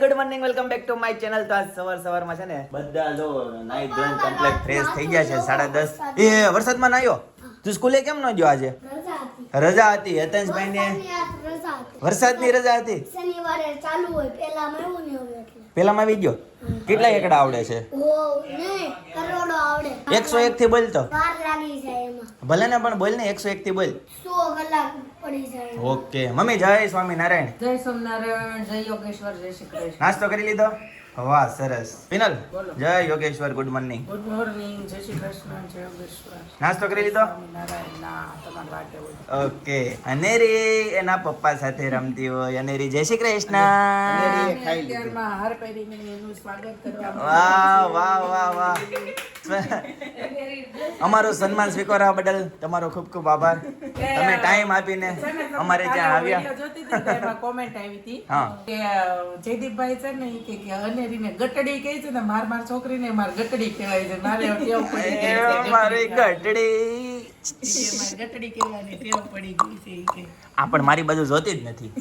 Good morning welcome back to my channel. તો આજ સવારમાં છે ને બધા જો નાઈ ધોઈને કમ્પ્લીટ ફ્રેશ થઈ ગયા છે. 10:30 એ વરસાદમાં નાયો. તું સ્કૂલે કેમ ન ગયો આજે? રજા હતી. હેતેશભાઈ ને વરસાદની રજા હતી. શનિવારે ચાલુ હોય પેલામાં એવું નહીં હોય એટલે પેલામાં આવી ગયો. કેટલા એકડા આવડે છે? નહીં કરોડો આવડે. 101 થી બોલ તો. વાર લાગી જાય એમાં. ભલે ને પણ બોલ ને 101 થી બોલ. 100 કલાક પડી જાય. ઓકે મમ્મી જય સ્વામિનારાયણ. જય સોમનારાયણ, જય યોગેશ્વર, જય શ્રી કૃષ્ણ. નાસ્તો કરી લીધો? વાહ સરસ. પિનલ જય Yogeshwar good morning. Good morning, જય શ્રી કૃષ્ણ, જય યોગેશ્વર. નાસ્તો કરી લીધો? સ્વામિનારાયણ. ના, તમારી વાટે હોય. ઓકે અનેરી એના પપ્પા સાથે રમતી હોય. અનેરી જય શ્રી કૃષ્ણ. અત્યારમાં હાર પહેરીને એનું સ્વાગત કરવામાં વાહ વાહ વાહ વાહ. અમારું સન્માન સ્વીકારવા બદલ તમારો ખૂબ ખૂબ આભાર. તમે ટાઈમ આપીને અમારે ત્યાં આવ્યા. જોતી હતી તો એમાં કોમેન્ટ આવી હતી હા. કે જયદીપભાઈ છે ને ઈ કે અનેરીને ગટડી કહે છે ને માર છોકરીને માર ગટડી કહેવાય છે. મારે ટેવ પડી ગઈ છે. મારી ગઢડી. મારે ગટડી કહેવાની ટેવ પડી ગઈ છે ઈ કે. આ પણ મારી બાજુ જોતી જ નથી.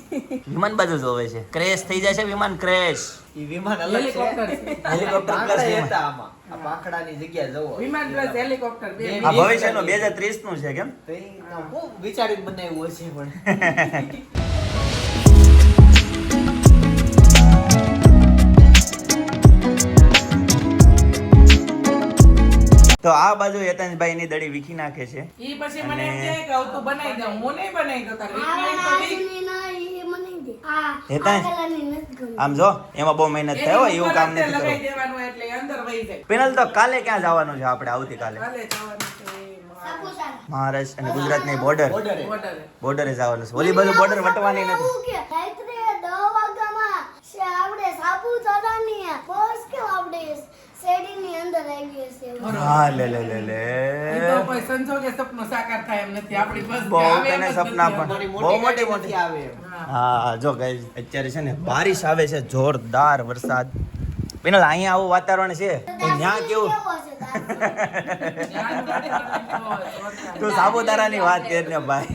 વિમાન બાજુ જોવે છે. ક્રેશ થઈ જાય છે વિમાન ક્રેશ. વિમાન અલગ છે. હેલિકોપ્ટર છે. હેલિકોપ્ટર પ્લસ પાંખડા વિમાન. હતા આમાં. આ પાંખડાની જગ્યા જવો. વિમાન પ્લસ હેલિકોપ્ટર બે. આ ભવિષ્યનું 2030 નું છે કેમ? તો ઈ તો હું વિચારીને બનાવ્યું હશે પણ. તો આ બાજુ યતનભાઈ ની દડી વીખી નાખે છે. ઈ પછી મને એમ કહે કે હવે તું બનાવી દે. હું નહીં બનાવી દઉં તારે. આ વીક આજની ના ઈ મને દે. આ હેતાંશ. કલાની નથી ગમી. આમ જો એમાં બહુ મહેનત થાય હો. એવું કામ નથી લગાવી કરવું. દેવાનું એટલે અંદર વહી જાય. પેનલ તો કાલે ક્યાં જવાનું છે આપણે? આવતીકાલે કાલે જવાનું છે સાપુતારા. મહારાષ્ટ્ર અને ગુજરાતની બોર્ડર બોર્ડરે. બોર્ડરે. બોર્ડરે જવાનું છે. ઓલી બાજુ બોર્ડર વટવાની નથી. એવું કે રાત્રે 10 વાગ્યામાં આપણે સાપુતારાની બસ કેમ આપણે શેરીની અંદર આવી હશે એવું. હા લે લે લે લે. ઈ તો કોઈ સંજોગે સપનું સાકાર થાય એમ નથી. આપણી બસ બહુ આવે એમ તને જ સપના નથી. પણ. મોટી બહુ મોટી ગાડી નથી આવે એમ. હા જો ગાઈસ અત્યારે છે ને બારિશ આવે છે. જોરદાર વરસાદ. પેનલ અહીંયા આવું વાતાવરણ છે તો ન્યા કેવું? કેવો હશે તાર? તું સાપુતારાની વાત કર ને ભાઈ.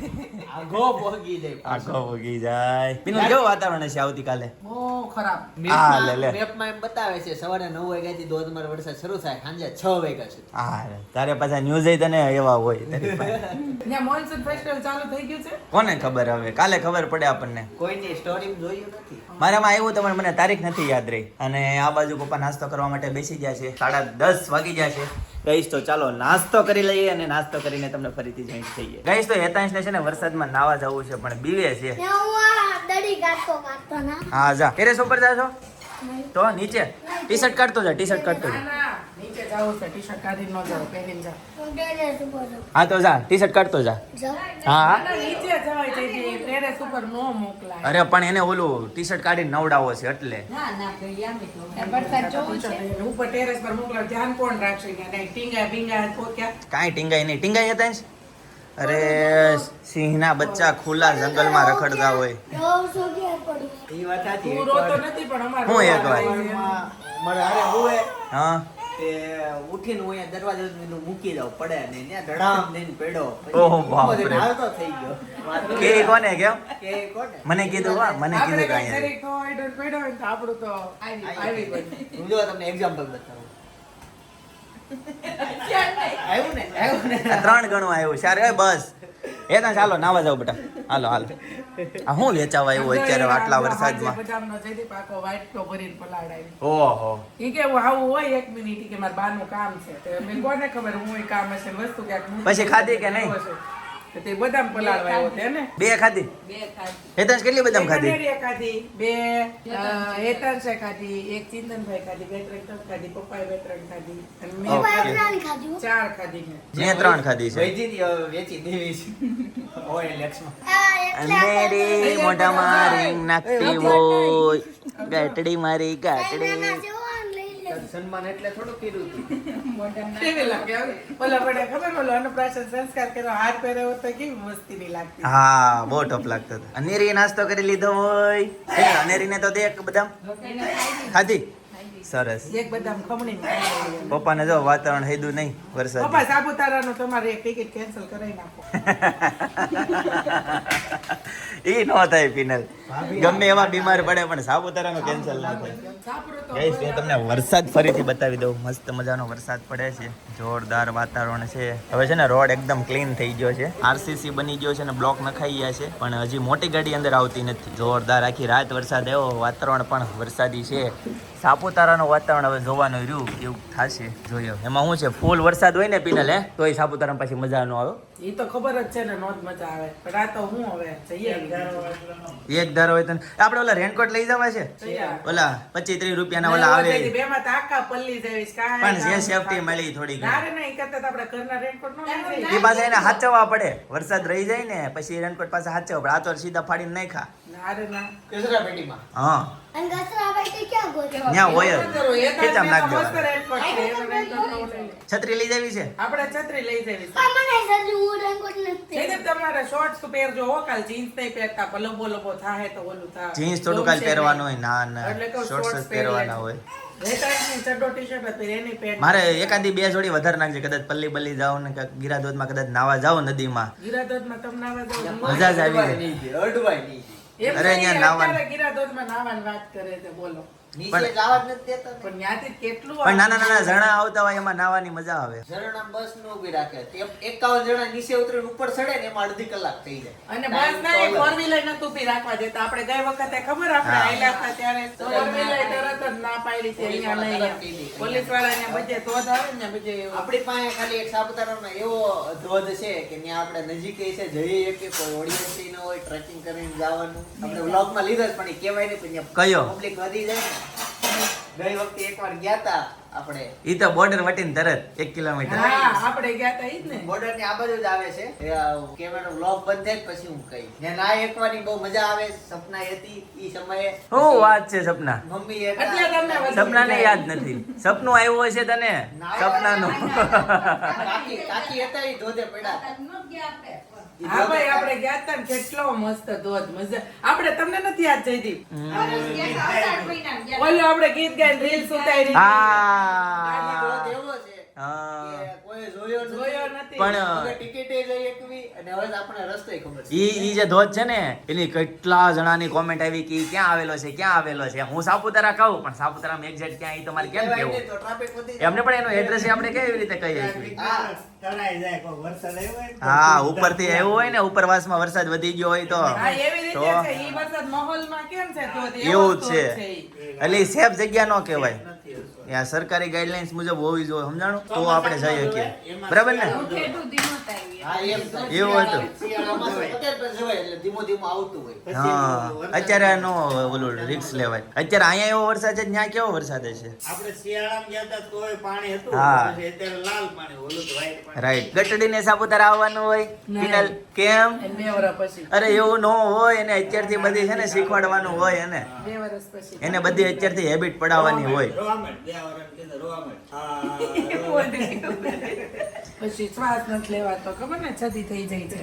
આઘો પોગી જાય. આખો ભોગી જાય. પેનલ કેવું વાતાવરણ છે આવતીકાલે? બહુ ખરાબ. હા, લે, લે. મેપમાં એમ બતાવે છે સવારે 9 વાગ્યાથી ધોધમાર વરસાદ શરૂ થાય સાંજે 6 વાગ્યા સુધી. હા તારે પાછા ન્યૂઝ તને એવા હોય તારી પાસે. ત્યાં મોનસૂન ફેસ્ટિવલ ચાલુ થઈ ગયું છે. કોને ખબર હવે? કાલે ખબર પડે આપણને. કોઈની સ્ટોરી જોયું નથી. મારામાં આવ્યું તો પણ મને તારીખ નથી યાદ રહી. અને આ બાજુ પપ્પા નાસ્તો કરવા માટે બેસી ગયા છે. 10:30 વાગી ગયા છે. ગઈશ તો ચાલો નાસ્તો કરી લઈએ અને નાસ્તો કરીને તમને ફરીથી જોઈન્ટ થઈએ. ગઈશ તો હેતાંશને છે ને વરસાદમાં નાવા જવું છે પણ બીવે છે. ત્યાં હું આ દડી કાઢતો ના હા જા. ટેરેસ ઉપર જાશો તો નીચે ટી-શર્ટ કાઢતો જા. ટી-શર્ટ કાઢતો ના જા. ના નીચે જાવું છે. ટી-શર્ટ કાઢીને ન જાવ, પહેરીને જાવ. હું ટેરેસ ઉપર જાઉં. હા તો જા. ટી-શર્ટ કાઢતો જા. જાઉં? હા ના, ના, નીચે જવાય છે. જે ટેરેસ ઉપર નો મોકલાય. અરે પણ એને ઓલું ટી-શર્ટ કાઢીને નવડાવો છે એટલે. ઉપર ટેરેસ પર મોકલાવ. ધ્યાન કોણ રાખશે કે નહીં? ટીંગા બીંગા પોક્યા. કાંઈ ટીંગાઈ નહીં. ટીંગાઈ હેતાંશ? અરે સિંહના બચ્ચા ખુલ્લા જંગલમાં રખડતા હોય. જાઉં છું ક્યાં પડી? ઈ વાત સાચી. તું રોતો નથી પણ અમારે હું એક વાર. સવારમાં મારે હારે હુએ હા તે ઉઠીને હું અહીંયા દરવાજા મૂકી દઉં પડે ને ત્યાં ધડામ દઈને પડ્યો. ઓહો, બાપ રે. પછી હાલતો થઈ ગયો. કે કોને કેમ? કે કોને? મને કીધું હા મને આપણે કીધું કે કઈ અહીંયા જરીક થોડો idol પડ્યો હોય ને તો આપણું તો આવી ગયું. હું જો તમને એક્ઝામ્પલ બતાવું. આવ્યું ને? આવ્યું ને? આ 3 ગણું આવ્યું છે. અરે બસ એ તો ચાલો નાવા જાવ બેટા. હાલો હાલો. આ હું વેચાવા આવ્યું અત્યારે આટલા વરસાદમાં? બદામનો જયદીપ આખો વાટકો ભરીને પલાળાવી. ઓહો ઈ કે હું આવું હોય 1 મિનિટ ઈ કે મારે બાનું કામ છે. તો મેં કોને ખબર હું ઈ કામ હશે વસ્તુ ક્યાંક મૂકી પછી ખાધી કે નહીં? હશે. તો તે બદામ પલાળવા આવ્યો તે ને. 2 ખાધી? હેતાંશ કેટલી બદામ ખાધી? એક અનેરીએ ખાધી, 2 હેતાંશે ખાધી, 1 ચિંતનભાઈ ખાધી, 2 ત્રણ ખાધી, પપ્પાએ 2 ત્રણ ખાધી અને મેં ઓકે. પાપડાની ખાધી હો. 4 ખાધી મેં. મેં 3 ખાધી છે. વેચી હવે વેચી દેવી છે. ઓય લેક્સમાં. આ એટલે અનેરી મોઢામાં રીંગ નાખતી હોય. ગાંઠડી મારી ગાંઠડી. નાના જેવો આમ લઈ લે. સન્માન એટલે થોડું કર્યું હતું. કેવી લાગે હવે? ઓલા વડે ખબર ઓલો અન્નપ્રાશન સંસ્કાર કર્યો હાથ પહેર્યો તો કેવી મસ્તી ની લાગતી. હા બહુ ટપ લાગતો હતો. અનેરી નાસ્તો કરી લીધો હોય. અનેરીને તો દે બદામ ખાધી. સરસ. એક બદામ ખમણી ખાઈ. પપ્પાને જો વાતાવરણ હેદું નહીં વરસાદ. પપ્પા સાપુતારાનો તમારે એક ટિકિટ કેન્સલ કરાવી નાખો. ઈ નો થાય પિનલ. ગમે એવા બીમાર પડે પણ સાપુતારાનો કેન્સલ ના થાય. ગાઈસ હું તમને વરસાદ ફરીથી બતાવી દઉં. મસ્ત મજાનો વરસાદ પડે છે, જોરદાર વાતાવરણ છે. હવે છે ને રોડ એકદમ ક્લીન થઈ ગયો છે, આરસીસી બની ગયો છે ને બ્લોક નખાઈ ગયા છે, પણ હજી મોટી ગાડી અંદર આવતી નથી. જોરદાર આખી રાત વરસાદ આવ્યો, વાતાવરણ પણ વરસાદી છે. સાપુતારાનું વાતાવરણ હવે જોવાનું રહ્યું કેવું થશે, જોઈએ. એમાં શું છે, ફૂલ વરસાદ હોય ને પિનલ તોય સાપુતારામાં પછી મજા ન આવે. એ તો ખબર જ છે ને, નોંધ મજા આવે. પણ આ તો હું હવે જઈએ એક ધારો હોય તો આપણે ઓલા રેનકોટ લઈ જવા છે, ઓલા 25-30 રૂપિયાના ઓલા આવે, બેમાં તો આખા પલ્લી જઈશ પણ જે સેફટી મળી થોડી ઘણી. ના રે, કરતા તો આપણે ઘરના રેનકોટ નો લઈ જઈએ. એ પાછા એને હાચવવા પડે, વરસાદ રહી જાય ને પછી રેનકોટ પાસે હાચવવા પડે. આ તો સીધા ફાડીને નાખ્યા. ના રે ના, કચરા પેટીમાં. હા અને ગસરા પેટી ક્યાં ગોતે? ત્યાં હોય જ. ખેંચામ નાખ મસ્ત દેવાનું. રેનકોટ છે, એનો રેનકોટ નો લઈ લે. છત્રી લઈ જવી છે. આપણે છત્રી લઈ જવી છે. પણ મને સજુ હું રેનકોટ નથી. જયદેવ, તમારે શોર્ટ્સ તો પહેરજો હો, કાલ જીન્સ નહીં પહેરતા, લંબો લંબો થાય તો ઓલું થાય. જીન્સ થોડું કાલ પહેરવાનું હોય. ના ના, એટલે કહું શોર્ટ્સ જ shorts પહેરવાના હોય. રેટાઈની ચડ્ડો ટી-શર્ટ હતી એની પેન્ટ. મારે એકાદી 2 જોડી વધારે નાખજે, કદાચ પલ્લી બલ્લી જાવ ને ગિરાદોદમાં કદાચ નાવા જાવ નદીમાં, ગિરાદોદમાં તમને આવા જાવ મજા જ આવી જાય. નહીં છે, અડવાય નહીં છે. એમ અરે નહીં, અહીંયા નાવાનું. અત્યારે ગિરાદોદમાં નાવાની વાત કરે છે, બોલો. નીચે જવા જ નથી દેતા ને. પણ ત્યાંથી કેટલું પણ નાના નાના ઝરણા આવતા હોય એમાં નાવાની મજા આવે. ઝરણા બસ નો ઉભી રાખે. તે 51 જણા નીચે ઉતરીને ઉપર ચડે ને એમાં અડધી કલાક થઈ જાય. અને બસ ના, ફોર વ્હીલર નતું ઊભી રાખવા દેતા. આપણે ગઈ વખતે ખબર આપણે હા. આયલા હતા ત્યારે ફોર વ્હીલર તરત જ ના પાડી છે, અહીંયા નહીં. પોલીસ વાળા ને બધે ધોધ આવે ને બધે એવું. આપણી પાસે ખાલી એક સાપુતારાનો એવો ધોધ છે કે ત્યાં આપણે નજીક છે, જઈએ કે કોઈ ઓડિયન્સ ન હોય, ટ્રેકિંગ કરીને જવાનું. આપણે વ્લોગમાં લીધો જ, પણ એ કહેવાય નહીં. પણ કયો? પબ્લિક વધી જાય ને. ગઈ વખતે એકવાર ગયા તા આપણે, ઈ તો બોર્ડર વટીને તરત 1 કિલોમીટર. હા, આપણે ગયા તા ઈ જ ને. બોર્ડર ની આ બાજુ જ આવે છે. કેમેરાનો વ્લોગ બંધ થાય પછી હું કહી. ને ના એકવાની બહુ મજા આવે. સપના હતી ઈ સમયે. શું વાત છે સપના? મમ્મી એટલે તમને વધુ સપનાને યાદ નથી. સપનું આવ્યું હશે તને સપનાનું. કાકી હતા ઈ ધોધે પડ્યા. હા ભાઈ, આપણે ગયા તા ને, કેટલો મસ્ત ધોધ. મજા આપણે, તમને નથી યાદ જયદીપ? ઓલું આપણે ગીત ગાઈને રીલ્સ ઉતારી. આ ધોધ હા એવો છે હા. કે કોઈ જોયો જોયો નથી. નથી. પણ હવે ટિકિટે જઈ એકવી અને હવે આપણે રસ્તે ખબર છે. ઈ જે ધોધ છે ને એની કેટલા જણાની કોમેન્ટ આવી કે ઈ ક્યાં આવેલો છે, ક્યાં આવેલો છે. હું સાપુતારા કહું પણ સાપુતારામાં એક્ઝેક્ટ ક્યાં ઈ તમારે કેમ કહેવાય કેવું? નહીં તો ટ્રાફિક વધી જાય. એમને પણ એનો એડ્રેસ આપણે કેવી રીતે કહીએ છીએ? હા. હા, ઉપરથી આવ્યો હોય ને, ઉપરવાસમાં વરસાદ વધી ગયો હોય તો હા, એવી તો રીતે છે. ઈ વરસાદ માહોલમાં કેમ છે ધોધ? એવો એવું જ ધોધ છે. ઈ. એટલે ઈ સેફ જગ્યા ન કહેવાય. ત્યાં સરકારી ગાઈડલાઇન્સ મુજબ હોવી જોઈએ, સમજાણું? તો આપણે જઈ શકીએ, બરાબર ને? હા, એમ થાય. એવું હતું. શિયાળામાં તો અત્યારે પણ જવાય એટલે ધીમો ધીમો આવતું હોય. હા, અત્યારે નો ઓલું રિસ્ક લેવાય. અત્યારે અહીંયા એવો વરસાદ છે, ત્યાં કેવો વરસાદ છે? આપણે શિયાળામાં ગયા તા તોય પાણી હતું. હા. પછી અત્યારે લાલ પાણી, ઓલું તો white પાણી. રાઈટ. ગટડીને સાપુતારા આવવાનું હોય ના. પિનલ, કેમ? અને 2 વર્ષ પછી. અરે એવું ન હોય, એને અત્યારથી બધી છે ને શીખવાડવાનું હોય, એને 2 વર્ષ પછી. એને બધી અત્યારથી હેબિટ પડાવવાની હોય. રોવા માંડ, બે વારને કીધું રોવા માંડ. હા, પછી શ્વાસ નથી લેવાતો, ખબર ને, છદી થઈ જાય છે.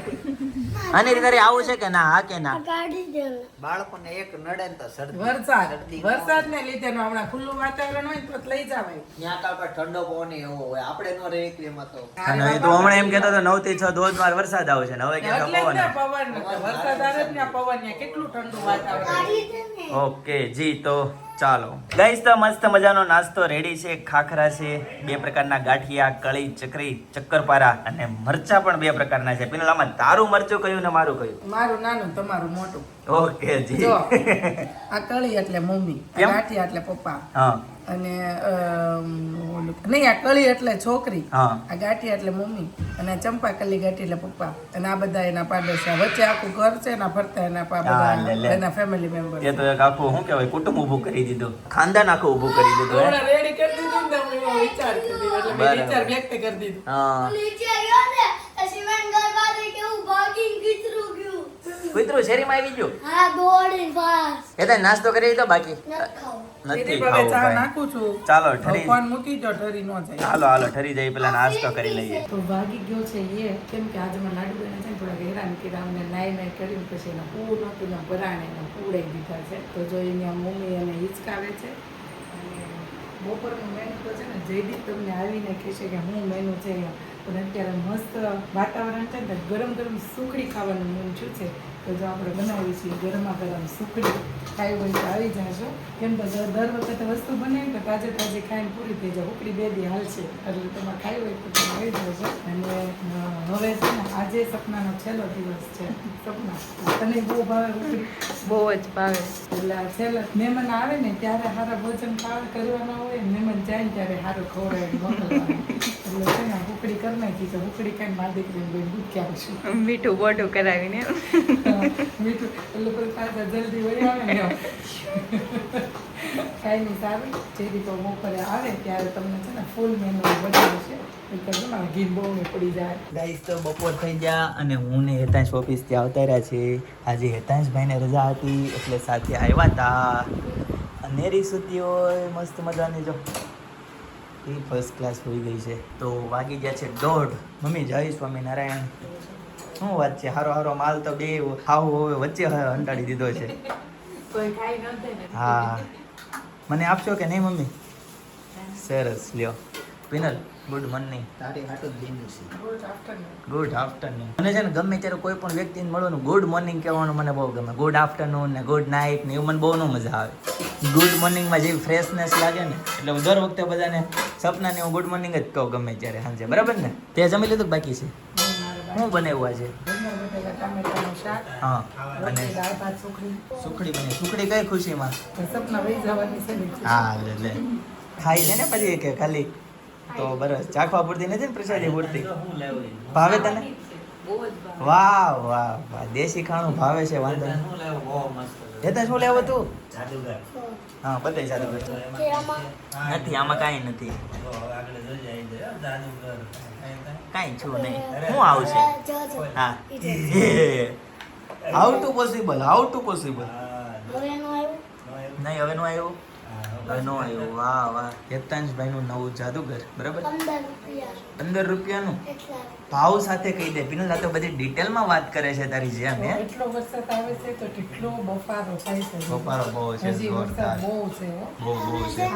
આની રીતે આવું છે કે ના? હા કે ના? આ કાઢી દે ને. બાળકોને એક નડે ને તો શરદી. વરસાદને લીધે નો હમણાં ખુલ્લું વાતાવરણ હોય ને તો લઈ જવાય. ત્યાં કાલ પર ઠંડો પવન એવો હોય. આપણે નો રહે એકલી એમાં તો. અને એ તો હમણાં એમ કહેતો હતો 9 થી 6 ધોધમાર વરસાદ આવશે ને હવે કહેતો એટલે જ ને પવન. પવન, વરસાદ આવે જ ને પવન, ને કેટલું ઠંડુ વાતાવરણ. કાઢી દે ને. ઓકે જી, તો ચાલો ગાઈસ, તો મસ્ત મજાનો નાસ્તો રેડી છે. ખાખરા છે, 2 પ્રકારના ગાંઠિયા, કળી, ચકરી, ચક્કરપારા અને મરચા પણ 2 પ્રકારના છે. પિનલ, આમાં તારું મરચું કયું ને મારું કયું? મારું નાનું, તમારું મોટું. ઓકે જી. જો આ કળી એટલે મમ્મી, આ કેમ? ગાંઠિયા એટલે પપ્પા, હા અને ઓલું નહીં, આ કળી એટલે છોકરી, હા. આ ગાંઠિયા એટલે મમ્મી, અને ચંપા કલી ગાંઠી એટલે પપ્પા, અને આ બધા એના પાડોશા. વચ્ચે આખું ઘર છે, એના ફરતા એના હા, લે, લે. બધા એના ફેમિલી મેમ્બર. એ તો એક આખું શું કહેવાય, કુટુંબ ઊભું કરી દીધું, ખાનદાન આખું ઊભું કરી દીધું હે? રેડી કરી દીધું ને, હું એવો વિચાર કરી દીધો, એટલે મેં બરાબર. વિચાર વ્યક્ત કરી દીધું. હા. નીચે ગયો ને તો સિમેન્ટ ઘર પાસે કેવું ભાગીને કીચરું ગયું. કૂતરું શેરીમાં આવી ગયું? હા, દોડીને પાસ. એ તો નાસ્તો કરી લીધો બાકી? નથી ખાવું. નથી દીદી, હવે ખાવું ચા ભાઈ. નાખું છું. ચાલો હવે ઠરી, ફોન મૂકી દો, ઠરી ન જાય. હાલો હાલો ઠરી જાય, પેલા નાસ્તો કરી લઈએ. તો ભાગી ગયો છે એ, કેમ કે આજે મને લાડુ બને છે ને થોડાક હેરાન કર્યા, અમને નાઈ કરીને પછી એના પૂર નહોતું ને ભરાણે એને પૂરાઈ દીધા છે. તો જો એની મમ્મી એને હિંચકાવે છે. અને બપોરનું મેનુ તો છે ને જયદીપ તમને આવીને કહેશે કે હું મેનુ છે અહીંયા. પણ અત્યારે મસ્ત વાતાવરણ છે ને, ગરમ ગરમ સુખડી ખાવાનું મન થયું છે. તો તો જો આપણે બનાવી છીએ ગરમા ગરમ સુખડી. ખાઈ હોય તો આવી જાશો. કેમ તો દર વખતે વસ્તુ બને તો તાજે તાજી ખાઈને પૂરી થઈ જાય. ઉકળી 2 દી હાલશે એટલે તમારે ખાઈ હોય તો તમે આવી જશો. અને હવે છે ને આજે સપનાનો છેલ્લો દિવસ છે. સપના તને બહુ ભાવે ઉકળી? બહુ જ ભાવે. એટલે આ છેલ્લા મહેમાન આવે ને ત્યારે સારા ભોજન કરવાના હોય, મહેમાન જાય ને ત્યારે સારું ખવડાવી મોકલવાનું. એટલે છે ને ઉકળી કરી નાખી છે. ઉકળી ખાઈને મારી દીકરીને બેન દૂધ ક્યાં મીઠું બોટું કરાવીને મીઠું એટલે કોઈ પાછા જલ્દી વળી આવે ને એમ. કાંઈ નહીં, સારું. જે રીતે બપોરે આવે ત્યારે તમને છે ને ફૂલ મેનુ બતાવે છે. એટલે તમારે ઘી બહુ પડી જાય. ગાઈસ તો બપોર થઈ ગયા અને હું ને હેતાંશ ઓફિસથી આવતા રહ્યા છીએ. આજે હેતાંશભાઈને રજા હતી એટલે સાથે આવ્યા હતા. અનેરી સૂતી હોય મસ્ત મજાની, જો એ ફર્સ્ટ ક્લાસ હોઈ ગઈ છે. તો વાગી ગયા છે 1:30. મમ્મી જય સ્વામિનારાયણ. શું વાત છે? હારો હારો માલ તો બે હાવ હવે વચ્ચે હંટાડી દીધો છે. કોઈ ખાઈ ન દે ને. હા, મને આપશો કે નહીં મમ્મી? સરસ, લ્યો. Penal, good morning. તારી હાટું જ દિન છે. Good afternoon. મને છે ને ગમે ત્યારે કોઈ પણ વ્યક્તિને મળવાનું ગુડ મોર્નિંગ કહેવાનું મને બહુ ગમે. ગુડ આફ્ટરનૂન ને ગુડ નાઇટ ને એવું મને બહુ ન મજા આવે. ગુડ મોર્નિંગમાં જેવી ફ્રેશનેસ લાગે ને એટલે હું દર વખતે બધાને સપનાને હું ગુડ મોર્નિંગ જ કહું ગમે ત્યારે સાંજે. બરાબર ને? તે જમી લીધું બાકી છે? શું બનાવ્યું આજે? ટામેટાનું શાક હા, અને દાળ ભાત સુખડી. સુખડી બની. સુખડી કઈ ખુશીમાં? સપના વહી જવાની છે ને. હા, એટલે ખાઈ લે ને પછી કે ખાલી તો બરસ ચાખવા પૂરતી નથી ને પ્રસાદી પૂરતી. ભાવે તને? વાહ વાહ વાહ, દેશી ખાણું ભાવે છે. વાંધો નહીં. એ તો શું લેવું તું? હા, બતાવી જાદુગર. કે આમાં નથી, આમાં કાંઈ નથી. કાંઈ છું નહીં. શું આવશે? હા, how to possible, how to possible. હવે એનું આવ્યું નહીં, હવે નું આવ્યું. હવે નો આવ્યું. વાહ વાહ, હેતાંશભાઈનું નવું જાદુગર. બરાબર, 15 રૂપિયા 15 રૂપિયાનું. એટલા ભાવ સાથે કહી દે. પિનલ, આ તો બધી ડિટેલમાં વાત કરે છે તારી જેમ. હે, એટલો વરસાદ આવે છે તો કેટલો બફારો થાય છે. બફારો બહુ છે, હજી વરસાદ બહુ છે હો. બહુ બહુ છે.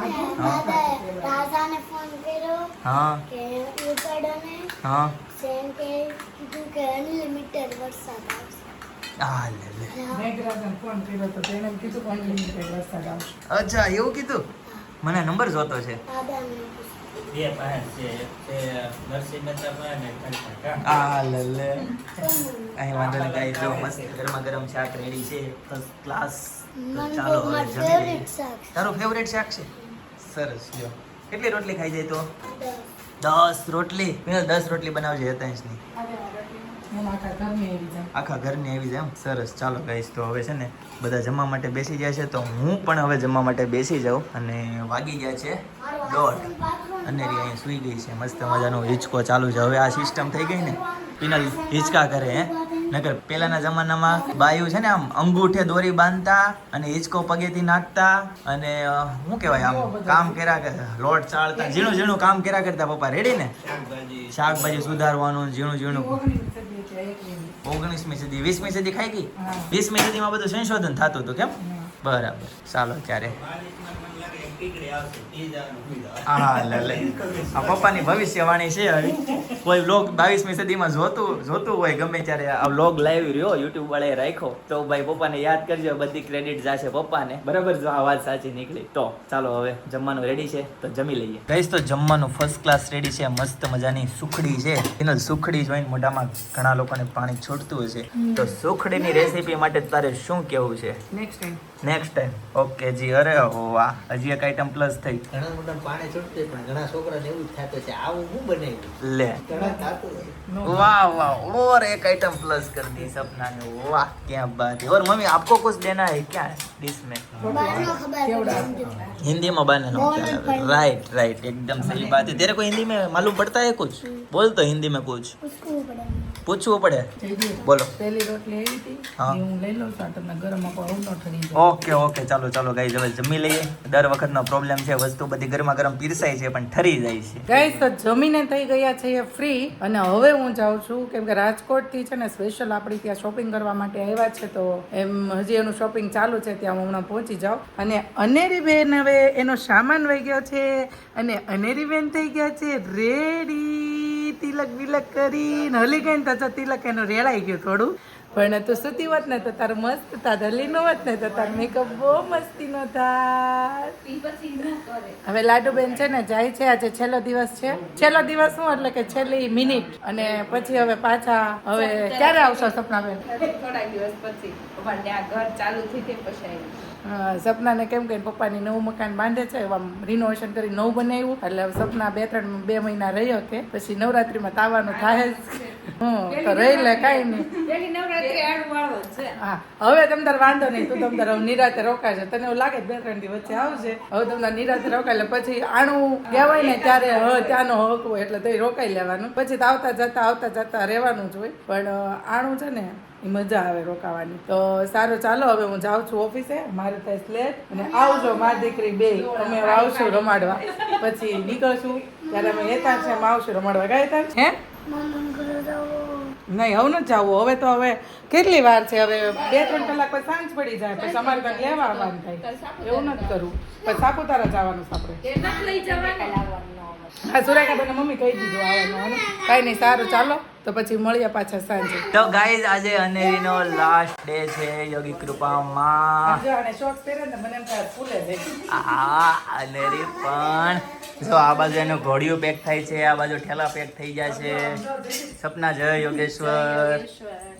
દાદાએ રાજાને ફોન કર્યો હા કે ઉકળને હા, સેમ કે કીધું કે અનલિમિટેડ વરસાદ આવશે. આ લે લે. મેઘરાજાને ફોન કર્યો તો તેને એમ કીધું કે અનલિમિટેડ વરસાદ આવશે. અચ્છા, એવું કીધું? મને નંબર જોતો છે. દાદાને બે પાસે છે એક છે નરસિંહ મહેતા પાસે ને કંટાકા. આ લે લે. પૂછ્યું. કાંઈ વાંધો નહીં. કાંઈ જો મસ્ત ગરમા ગરમ શાક રેડી છે, ફર્સ્ટ ક્લાસ. તો મને ચાલો તો હવે મારું જમી લઈએ. favorite શાક છે. તારું ફેવરેટ શાક છે? સરસ, લ્યો. કેટલી રોટલી ખાઈ જાય તો? 10. 10 રોટલી. પિનલ 10 રોટલી બનાવજે હેતાંશની. હું આખા ઘરની આવી જાઉં. આખા ઘરની આવી જાય એમ? સરસ, ચાલો ગાઈસ. તો હવે છે ને બધા જમવા માટે બેસી જાય છે, તો હું પણ હવે જમવા માટે બેસી જાઉં. અને વાગી ગયા છે 1:30. અનેરી અહીંયા સૂઈ ગઈ છે. મસ્ત મજાનો હિંચકો ચાલુ છે. હવે આ સિસ્ટમ થઈ ગઈ ને, પિનલ હિંચકા કરે. હે, નકર પહેલાના જમાનામાં બાયું છે ને આમ અંગૂઠે દોરી બાંધતા અને હિંચકો પગેથી નાખતા અને શું કહેવાય આમ કામ કર્યા કરતા, લોટ ચાળતા, ઝીણું ઝીણું કામ કર્યા કરતા. પપ્પા રેડી ને? શાકભાજી શાકભાજી સુધારવાનું ઝીણું ઝીણું. 19મી સદી એટલે 19મી સદી, 20મી સદી ખાઈ ગઈ. હા. 20મી સદીમાં બધું સંશોધન થતું હતું. કેમ? બરાબર, ચાલો ત્યારે. બારીશમાં મને લાગે એક ટીકડી આવશે ઈ જવાનું ભૂલી જવાનું. હા, લે લે. આ પપ્પાની ભવિષ્યવાણી છે. હવે કોઈ વ્લોગ 22મી સદીમાં જોતું હોય ગમે ત્યારે આ વ્લોગ લાઈવ રહ્યો યુટ્યુબ વાળાએ રાખ્યો તો ભાઈ પપ્પાને યાદ કરજો. બધી ક્રેડિટ જાશે પપ્પાને. બરાબર, જો આ વાત સાચી નીકળી તો. ચાલો હવે જમવાનું રેડી છે તો જમી લઈએ. ગાઈસ, તો જમવાનું ફર્સ્ટ ક્લાસ રેડી છે. મસ્ત મજાની સુખડી છે. પિનલ, સુખડી જોઈને મોઢામાં ઘણા લોકોને પાણી છૂટતું હશે, તો સુખડીની રેસીપી માટે તારે શું કેવું છે? Next time. Next time. Okay જી. અરે વાહ, હજી એક આઈટમ પ્લસ થઈ. ઘણા મોટા પાણી છૂટते પણ ઘણા છોકરાને એવું જ થતું છે આવું હું બનાવ્યું લે, ઘણા થતું હોય. वाह वाह, और एक आइटम प्लस कर दी सपना ने. वाह, क्या बात है. और मम्मी आपको कुछ देना है क्या डिश में? બહારનો ખબર પડે. हिंदी में बनाना. राइट राइट, एकदम सही बात है. तेरे को हिंदी में मालूम पड़ता है कुछ? बोल तो हिंदी में कुछ પૂછવું પડે. पूछવું પડે. થઈ ગયું. બોલો. પહેલી રોટલી આવી હતી હા. એ હું લઈ લઉં છું. આ તમને ગરમ આપો હું ન ઠરી જાય. ઓકે ઓકે, ચાલો ચાલો ગાઈઝ, હવે જમી લઈએ. દર વખતનો પ્રોબ્લેમ છે, વસ્તુ બધી ગરમા ગરમ પીરસાય છે પણ ઠરી જાય છે. ગાઈસ, તો જમીને થઈ ગયા છે એ ફ્રી અને હવે હું જાઉં છું કેમ કે રાજકોટથી છે ને સ્પેશિયલ આપણી ત્યાં શોપિંગ કરવા માટે આવ્યા છે, તો એમ હજી એનું શોપિંગ ચાલુ છે, ત્યાં હું હમણાં પહોંચી જાઉં. અને અનેરી બેન હવે એનો સામાન વહી ગયો છે અને અનેરી બેન થઈ ગયા છે રેડી. તિલક વિલક કરીને હલી ગઈ ને તો તિલક એનું રેડાઈ ગયું થોડું. પણ તું સુતી હોત ને તો તારું મસ્ત તાર હલીનો હોત ને તો તાર મેકઅપ બહુ મસ્તીનો થાય. હવે લાડુબેન છે ને જાય છે, આજે છેલ્લો દિવસ છે. છેલ્લો દિવસ શું એટલે કે છેલ્લી મિનિટ, અને પછી હવે પાછા હવે ક્યારે આવશો સપનાબેન? થોડા દિવસ પછી અમારે ત્યાં ઘર ચાલુ થઈ તે પછી આવી. સપનાને કેમ કે પપ્પાની નવું મકાન બાંધે છે, આમ રિનોવેશન કરી નવું બનાવ્યું, એટલે હવે સપના 2 મહિના રહ્યો કે પછી નવરાત્રીમાં તાવાનું થાય જ. તો રહી લે કાંઈ નહીં. પેલી નવરાત્રી આડું વાળો છે. હા, હવે તમ તાર વાંધો નહીં, તું તમ તાર હવે નિરાતે રોકાશે. તને એવું લાગે 2-3 દી વચ્ચે આવશે, હવે તમ તાર નિરાતે રોકાય એટલે પછી આણું કહેવાય ને ત્યારે ત્યાંનો હક હોય એટલે તો રોકાઈ લેવાનું. પછી તો આવતા જતા રહેવાનું જ હોય, પણ આણું છે ને એ મજા આવે રોકાવાની. તો સારું, ચાલો હવે હું જાઉં છું ઓફિસે, મારે થાય સ્લેટ, અને આવજો મારી દીકરી બે અમે આવશું રમાડવા. પછી નીકળશું ત્યારે અમે હેતાંશમાં આવશું રમાડવા. ગયા હેતાંશ? હે મામાના ઘરે જાઓ. નહીં, હવે નથી જવું. હવે તો હવે કેટલી વાર છે, હવે 2-3 કલાક પછી સાંજ પડી જાય, પછી અમારે ત્યાં લેવા આવવાનું થાય. એવું નથી કરવું. પછી સાપુતારા જવાનું છે આપણે. એ નથી લઈ જવાનું. હા, સુરેખા તને મમ્મી કહી દીધું આવવાનું. કાંઈ નહીં, સારું, ચાલો તો પછી મળીએ પાછા સાંજે. તો ગાઈઝ આજે અનેરીનો લાસ્ટ ડે છે યોગી કૃપામાં. જો આને શોર્ટ્સ પહેરે ને મને એમ થાય ફૂલે છે. આ અનેરી પણ જો આ બાજુ એનું ઘોડિયું પેક થાય છે, આ બાજુ ઠેલા પેક થઈ જાય છે. સપના જય યોગેશ્વર.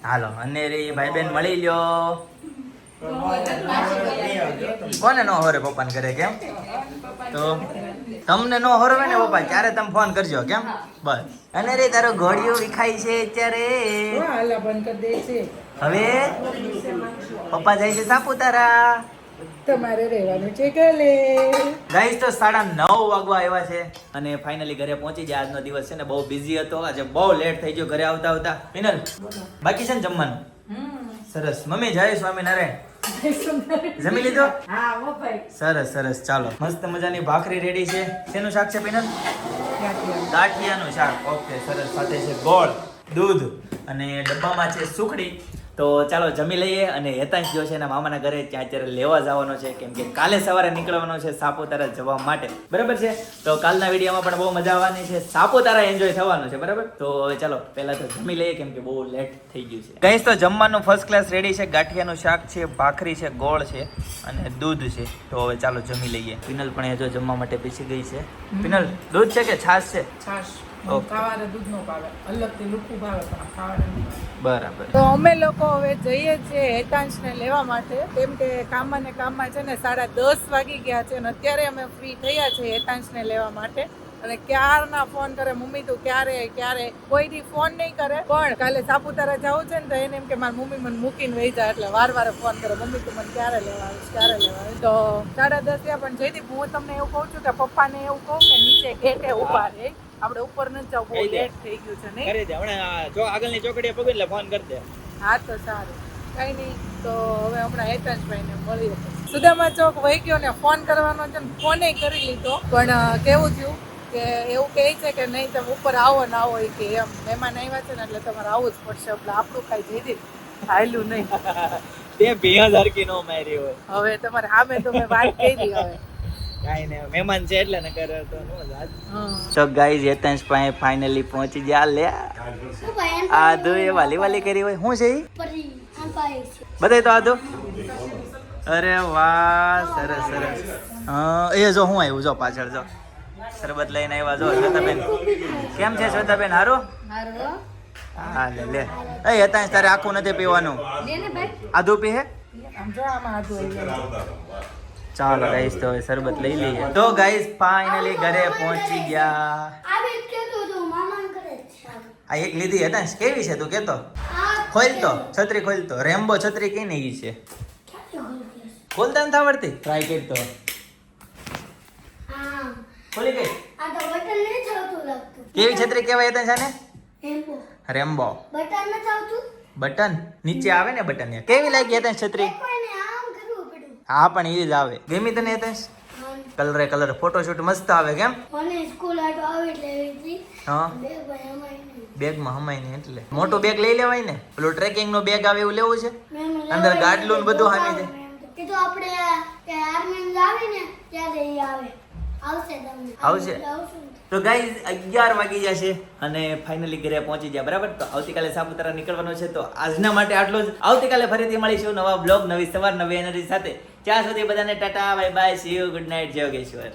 હાલો અનેરી ભાઈ બેન મળી લ્યો. કોને નો હોરે પપ્પાને કરે કેમ? તો તમને નો હોરવે ને પપ્પા ત્યારે તમે ફોન કરજો કેમ? બસ. અનેરી તારો ઘોડિયું વિખાય છે અત્યારે. હાલા બંધ કરી દે છે. હવે પપ્પા જાય છે સાપુતારા. તમારે રહેવાનું છે ગલે. ગાઈસ તો 9:30 વાગવા આવ્યા છે અને ફાઇનલી ઘરે પહોંચી ગયા. આજનો દિવસ છે ને બહુ બિઝી હતો, આજે બહુ લેટ થઈ ગયો ઘરે આવતા. પિનલ બાકી છે ને જમવાનું? સરસ. મમ્મી જય સ્વામિનારાયણ. જમી લીધો? હા ઓ ભાઈ. સરસ. ચાલો મસ્ત મજાની ભાખરી રેડી છે. શેનું શાક છે પિનલ? ગાંઠિયાનું શાક. ઓકે સરસ. સાથે છે ગોળ, દૂધ અને ડબ્બામાં છે સુખડી. તો ચાલો જમી લઈએ. અને હેતાંશ જો છે એના મામાના ઘરે ત્યાં અત્યારે લેવા જવાનો છે, કેમ કે કાલે સવારે નીકળવાનો છે સાપુતારા જવા માટે. બરાબર છે? તો કાલના વિડીયોમાં પણ બહુ મજા આવવાની છે, સાપુતારા એન્જોય થવાનું છે. બરાબર? તો હવે ચાલો પહેલા તો જમી લઈએ, કેમ કે બહુ લેટ થઈ ગયું છે. કઈ તો જમવાનું ફર્સ્ટ ક્લાસ રેડી છે. ગાંઠિયાનું શાક છે, ભાખરી છે, ગોળ છે અને દૂધ છે. તો હવે ચાલો જમી લઈએ. પિનલ પણ એ જો જમવા માટે પીસી ગઈ છે. પિનલ દૂધ છે કે છાશ છે? છાશ. ઓકે. ખાવાને દૂધ નો ભાવે, અલગથી લુખું ભાવે પણ ખાવાને નહીં ભાવે. બરાબર. તો અમે લોકો હવે જઈએ છીએ હેતાંશને લેવા માટે, કેમ કે કામમાં છે ને 10:30 વાગી ગયા છે અને અત્યારે અમે ફ્રી થયા છીએ હેતાંશને લેવા માટે. અને ક્યારના ફોન કરે, મમ્મી તું ક્યારે કોઈ દી ફોન નહીં કરે, પણ કાલે સાપુતારા જવું છે ને તો એને એમ કે મારી મમ્મી મને મૂકીને વહી જાય, એટલે વાર ફોન કરે, મમ્મી તું મને ક્યારે લેવા આવીશ. તો 10:30 થયા. પણ જયદીપ હું તમને એવું કહું છું કે પપ્પાને એવું કહું કે નીચે ગેટે ઉભા રહે, આપણે ઉપર ન જાવ, બહુ લેટ થઈ ગયું છે નહીં? કરી દે હમણાં જો આગળની ચોકડીએ પગું એટલે ફોન કરી દે. હા તો સારું, કઈ નહીં. તો હવે હમણાં હેતાંશભાઈને મળીએ. સુદામા ચોક વહી ગયો ને ફોન કરવાનો છે ને ફોને કરી લીધો, પણ કેવું થયું કે એવું કહે છે કે નહીં તમે ઉપર આવો ના હોય કે એમ મહેમાન આવ્યા છે ને એટલે તમારે આવવું જ પડશે, એટલે આપણું કાંઈ જઈ હાલ્યું નહીં. તે 2000 કી નો મારી હોય. હવે તમારે સામે તો મેં વાત કરી. હવે કાઈ નહીં, મહેમાન છે એટલે ન કરે તો નો જાત. સો ગાઈઝ હેતાંશ પાસે ફાઇનલી પહોંચી ગયા. લે શું ભાઈ એમ આદુ એ વાલી કરી હોય શું છે ઈ? પરી આમ પાય છે. બતાય તો આદુ. અરે વાહ, સરસ. હા એ જો હું આવ્યું, જો પાછળ જો શરબત લઈને આવ્યા. જો શ્વેતાબેન કેમ છે? શ્વેતાબેન હારું? હા લે એ હેતાંશ તારે આખું નથી પીવાનું. આદુ પી હે? આમ જો આમાં આદુ. ચાલો ગાઈસ તો હવે શરબત લઈ લઈએ. તો ગાઈસ ફાઇનલી ઘરે પહોંચી ગયા. આવી જ કહેતો હતો મામાના ઘરે જ છે. આ એક લીધી હેતાંશ, કેવી છે તું કેતો? આ ખોલ તો છત્રી, ખોલ તો. રેમ્બો છત્રી કઈ નહીં છે, ખોલતા નથી આવડતી? ટ્રાય કરી તો. હા ખોલી ગઈ? આ તો બટન નહીં ચાલતું લાગતું. કેવી છત્રી કહેવાય હેતાંશ આને? એમ્પો રેમ્બો. બટન ન ચાલતું. બટન નીચે આવે ને બટન. કેવી લાગી હેતાંશ છત્રી? કોઈને આમ કરવું પડ્યું. હા પણ એ જ આવે. ગમી તને હેતાંશ? કલર ફોટોશૂટ મસ્ત આવે કેમ? મને સ્કૂલ આટો આવી લેવી હતી. હા બે ભાઈ અમારી નહીં. બેગમાં હમાય ને એટલે મોટું બેગ લઈ લેવાય ને. પેલું ટ્રેકિંગ નું બેગ આવે એવું લેવું છે. મેમ અંદર ગાડલું ને બધું હામી દે. એ તો આપણે કે આર્મી આવે ને ત્યારે એ આવે. આવશે તમને આવશે? આવશું. તો ગાઈઝ 11 વાગી જશે અને ફાઇનલી ઘરે પહોંચી ગયા, બરાબર. તો આવતીકાલે સાપુતારા નીકળવાનું છે. તો આજના માટે આટલું જ. આવતીકાલે ફરીથી મળીશું નવા બ્લોગ, નવી સવાર, નવી એનર્જી સાથે. ત્યાં સુધી બધાને Tata, bye bye, C you, good night, જય યોગેશ્વર.